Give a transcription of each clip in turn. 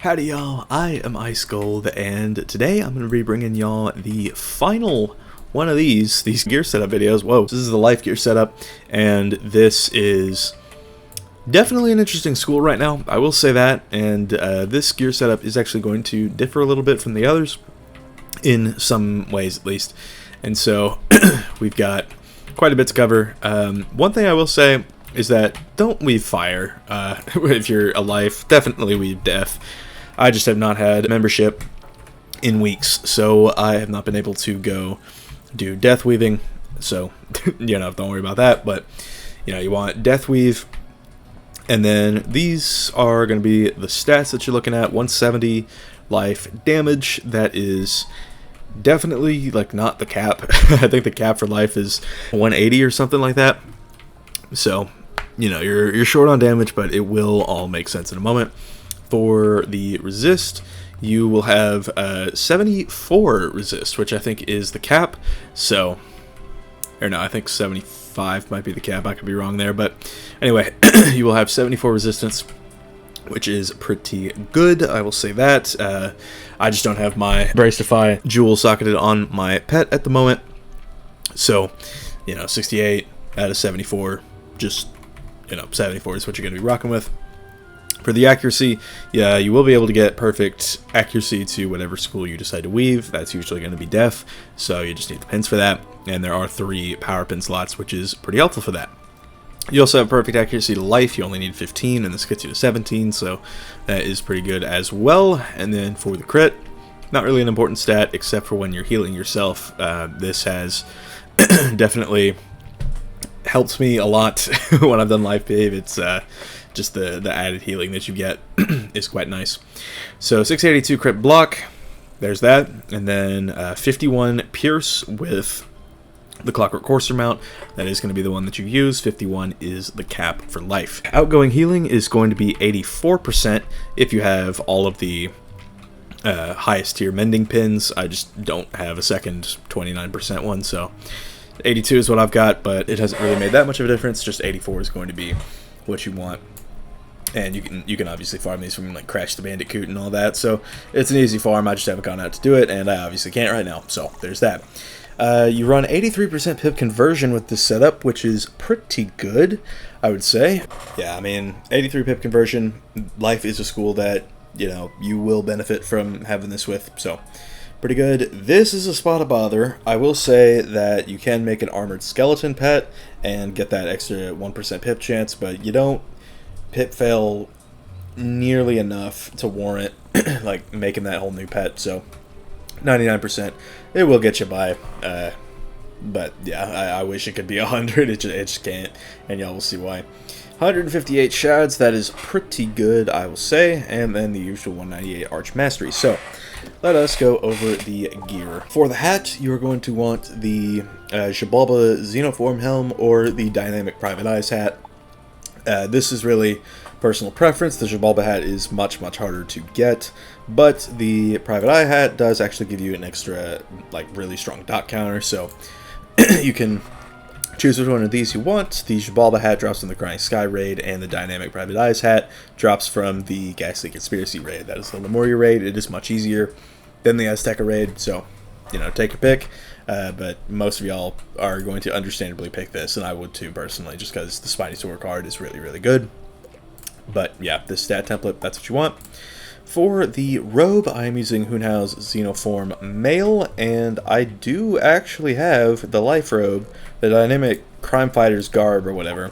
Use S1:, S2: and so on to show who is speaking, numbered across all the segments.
S1: Howdy y'all, I am Ice Gold, and today I'm going to be bringing y'all the final one of these gear setup videos. Whoa, this is the life gear setup, and this is definitely an interesting school right now, I will say that, and this gear setup is actually going to differ a little bit from the others, in some ways at least, and so we've got quite a bit to cover. One thing I will say is that don't weave fire if you're a life, definitely weave death. I just have not had membership in weeks, so I have not been able to go do death weaving, so don't worry about that. But you want death weave, and then these are going to be the stats that you're looking at. 170 life damage. That is definitely like not the cap. I think the cap for life is 180 or something like that, so you're short on damage, but it will all make sense in a moment. For the resist, you will have 74 resist, which I think is the cap. So, or no, I think 75 might be the cap. I could be wrong there, but anyway, you will have 74 resistance, which is pretty good. I will say that. I just don't have my Bracify jewel socketed on my pet at the moment, so 68 out of 74, just 74 is what you're going to be rocking with. For the accuracy, yeah, you will be able to get perfect accuracy to whatever school you decide to weave. That's usually going to be death, so you just need the pins for that. And there are 3 power pin slots, which is pretty helpful for that. You also have perfect accuracy to life. You only need 15, and this gets you to 17, so that is pretty good as well. And then for the crit, not really an important stat, except for when you're healing yourself. This has definitely helped me a lot when I've done life pave. It's just the added healing that you get is quite nice. So 682 crit block, there's that, and then 51 pierce with the Clockwork Courser mount. That is going to be the one that you use. 51 is the cap for life. Outgoing healing is going to be 84% if you have all of the highest tier mending pins. I just don't have a second 29% one, so 82 is what I've got, but it hasn't really made that much of a difference. Just 84 is going to be what you want. And you can obviously farm these from like Crash the Bandicoot and all that, so it's an easy farm. I just haven't gone out to do it, and I obviously can't right now, so there's that. You run 83% pip conversion with this setup, which is pretty good, I would say. Yeah, I mean, 83 pip conversion, life is a school that, you will benefit from having this with, so pretty good. This is a spot of bother. I will say that you can make an armored skeleton pet and get that extra 1% pip chance, but you don't pip fail nearly enough to warrant like making that whole new pet. So 99%, it will get you by, but yeah, I wish it could be 100. It just can't, and y'all will see why. 158 shards, that is pretty good, I will say, and then the usual 198 arch mastery. So let us go over the gear. For the hat, you are going to want the Xibalba Xenoform helm or the Dynamic Private Eyes hat. This is really personal preference. The Xibalba hat is much harder to get, but the Private Eye hat does actually give you an extra, like, really strong dot counter, so you can choose which one of these you want. The Xibalba hat drops from the Crying Sky raid, and the Dynamic Private Eyes hat drops from the Ghastly Conspiracy raid. That is the Lemuria raid. It is much easier than the Azteca raid, so, take your pick. But most of y'all are going to understandably pick this, and I would too, personally, just because the Spiny Sword card is really good. But yeah, this stat template, that's what you want. For the robe, I am using Hunhao's Xenoform Male, and I do actually have the life robe, the Dynamic Crime Fighter's garb or whatever,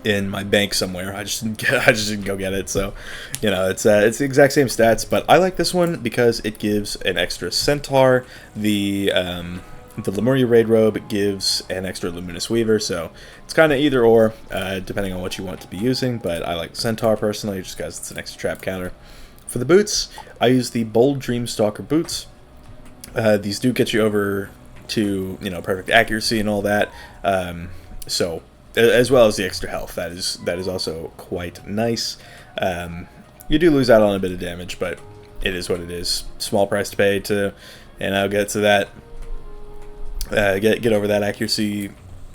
S1: in my bank somewhere. I just didn't go get it, so it's the exact same stats, but I like this one because it gives an extra centaur. The Lemuria raid robe gives an extra luminous weaver, so it's kind of either or, depending on what you want to be using, but I like the centaur personally just because it's an extra trap counter. For the boots, I use the Bold Dreamstalker boots. These do get you over to perfect accuracy and all that, so as well as the extra health. That is also quite nice. You do lose out on a bit of damage, but it is what it is. Small price to pay to, and I'll get to that. Get over that accuracy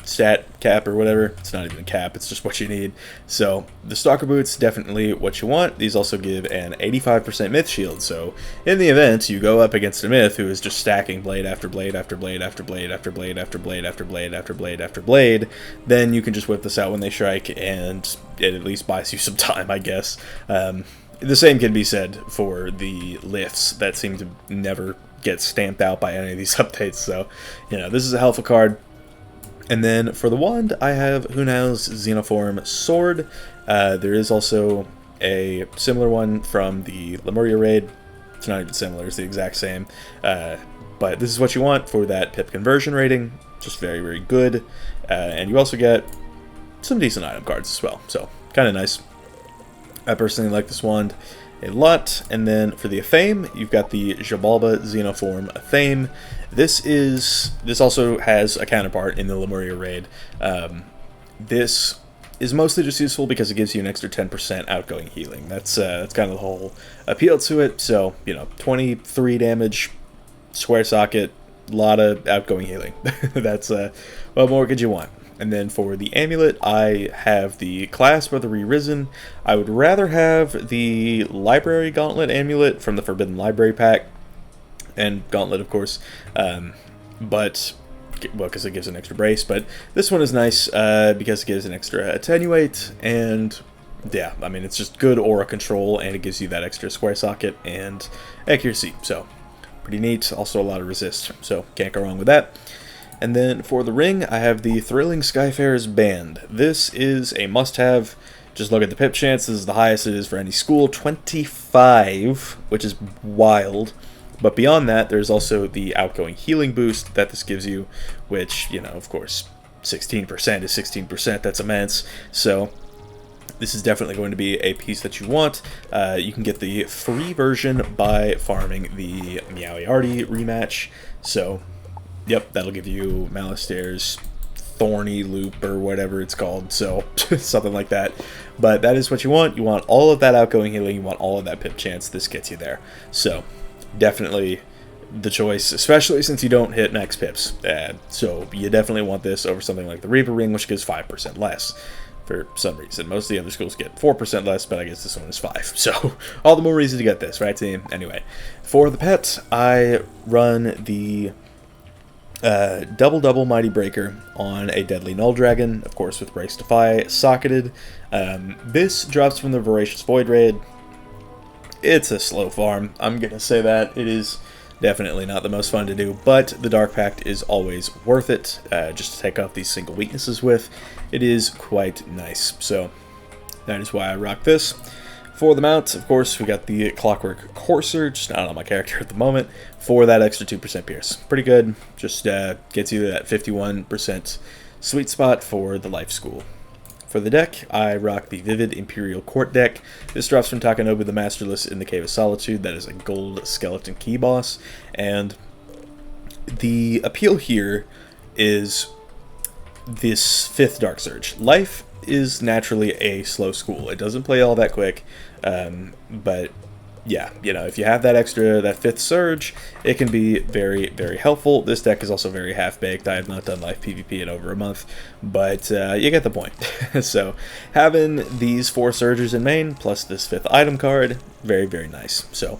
S1: stat cap or whatever. It's not even a cap, it's just what you need. So the Stalker Boots, definitely what you want. These also give an 85% myth shield, so in the event you go up against a myth who is just stacking blade after blade after blade after blade after blade after blade after blade after blade after blade, then you can just whip this out when they strike, and it at least buys you some time, I guess. The same can be said for the lifts that seem to never get stamped out by any of these updates, so, you know, this is a helpful card. And then for the wand, I have Hunau's Xenoform Sword. There is also a similar one from the Lemuria raid. It's not even similar, it's the exact same. But this is what you want for that pip conversion rating. Just very, very good. And you also get some decent item cards as well, so kind of nice. I personally like this wand a lot. And then for the Athame, you've got the Jabalba Xenoform Athame. This also has a counterpart in the Lemuria raid. This is mostly just useful because it gives you an extra 10% outgoing healing. That's kind of the whole appeal to it. So, you know, 23 damage, square socket, a lot of outgoing healing. That's what more could you want? And then for the amulet, I have the Clasp of the Re-Risen. I would rather have the Library Gauntlet amulet from the Forbidden Library pack, and Gauntlet, of course, but, well, because it gives an extra brace, but this one is nice because it gives an extra attenuate, and yeah, I mean, it's just good aura control, and it gives you that extra square socket and accuracy, so pretty neat. Also a lot of resist, so can't go wrong with that. And then for the ring, I have the Thrilling Skyfarer's Band. This is a must-have. Just look at the pip chance. This is the highest it is for any school, 25, which is wild. But beyond that, there's also the outgoing healing boost that this gives you, which, you know, of course, 16% is 16%. That's immense. So this is definitely going to be a piece that you want. You can get the free version by farming the Meowiarty rematch. So, yep, that'll give you Malastaire's Thorny Loop or whatever it's called, so something like that. But that is what you want. You want all of that outgoing healing, you want all of that pip chance. This gets you there. So definitely the choice, especially since you don't hit max pips. So you definitely want this over something like the Reaper Ring, which gives 5% less for some reason. Most of the other schools get 4% less, but I guess this one is 5. So all the more reason to get this, right, team? Anyway, for the pet, I run the double Mighty Breaker on a Deadly Null Dragon, of course with Brace Defy socketed. This drops from the Voracious Void raid. It's a slow farm, I'm gonna say that. It is definitely not the most fun to do, but the Dark Pact is always worth it, just to take off these single weaknesses with. It is quite nice, so that is why I rock this. For the mount, of course, we got the Clockwork Courser, just not on my character at the moment, for that extra 2% pierce. Pretty good, just gets you that 51% sweet spot for the Life School. For the deck, I rock the Vivid Imperial Court deck. This drops from Takanobu the Masterless in the Cave of Solitude. That is a gold skeleton key boss, and the appeal here is this 5th Dark Surge. Life is naturally a slow school. It doesn't play all that quick, but yeah, you know, if you have that extra, that 5th Surge, it can be very, very helpful. This deck is also very half-baked. I have not done live PvP in over a month, but you get the point. So having these 4 Surgers in main, plus this 5th item card, very, very nice. So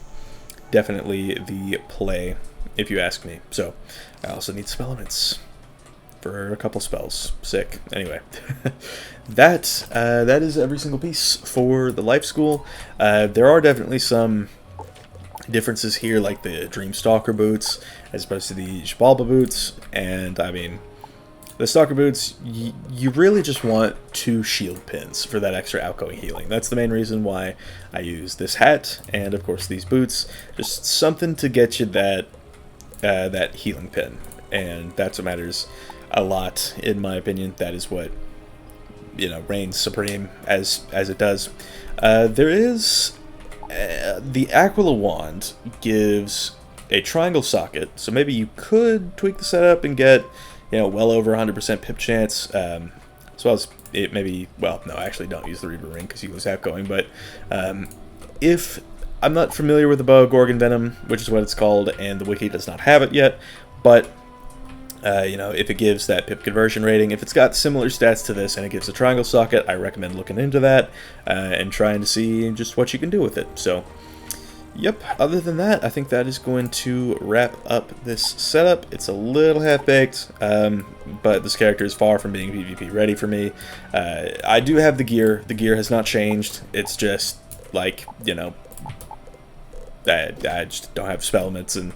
S1: definitely the play, if you ask me. So I also need spell elements for a couple spells. Sick. Anyway, that is every single piece for the Life School. There are definitely some differences here, like the Dreamstalker boots as opposed to the Jabalba boots, and I mean, the Stalker boots, you really just want 2 shield pins for that extra outgoing healing. That's the main reason why I use this hat, and of course these boots, just something to get you that that healing pin, and that's what matters a lot, in my opinion. That is what, you know, reigns supreme as it does. There is the Aquila wand gives a triangle socket, so maybe you could tweak the setup and get, you know, well over 100% pip chance, as well as it maybe, well, no, actually don't use the Reaper Ring because you lose outgoing, but if I'm not familiar with the bow Gorgon Venom, which is what it's called, and the wiki does not have it yet, but You know, if it gives that pip conversion rating, if it's got similar stats to this and it gives a triangle socket, I recommend looking into that and trying to see just what you can do with it. So, yep, other than that, I think that is going to wrap up this setup. It's a little half-baked, but this character is far from being PvP ready for me. I do have the gear. The gear has not changed. It's just, like, you know, I just don't have spell emits and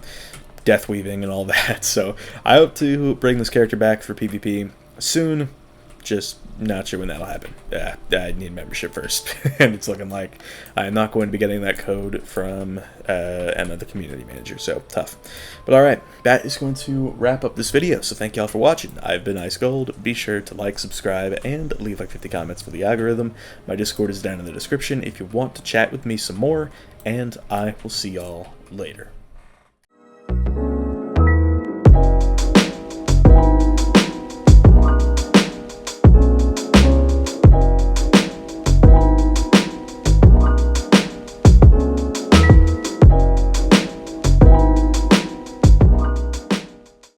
S1: death weaving and all that, so I hope to bring this character back for PvP soon, just not sure when that'll happen. I need membership first, and it's looking like I'm not going to be getting that code from another community manager, so tough. But alright, that is going to wrap up this video, so thank y'all for watching. I've been Ice Gold. Be sure to like, subscribe, and leave like 50 comments for the algorithm. My Discord is down in the description if you want to chat with me some more, and I will see y'all later.